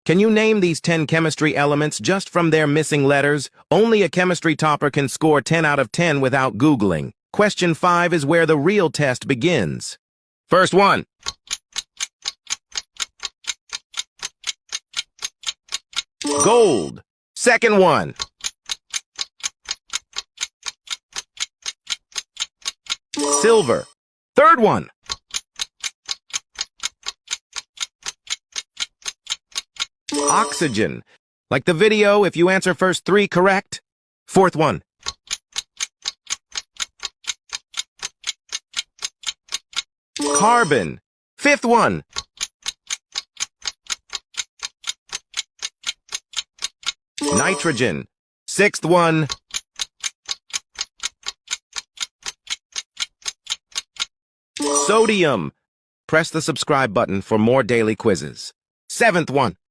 Can you name these 10 chemistry elements just from their missing letters? Only a chemistry topper can score 10 out of 10 without Googling. Question 5 is where the real test begins. First one. Gold. Second one. Silver. Third one. Oxygen. Like the video, if you answer first 3 correct. Fourth one. Carbon. Fifth one. Nitrogen. Sixth one. Sodium. Press the subscribe button for more daily quizzes. Seventh one.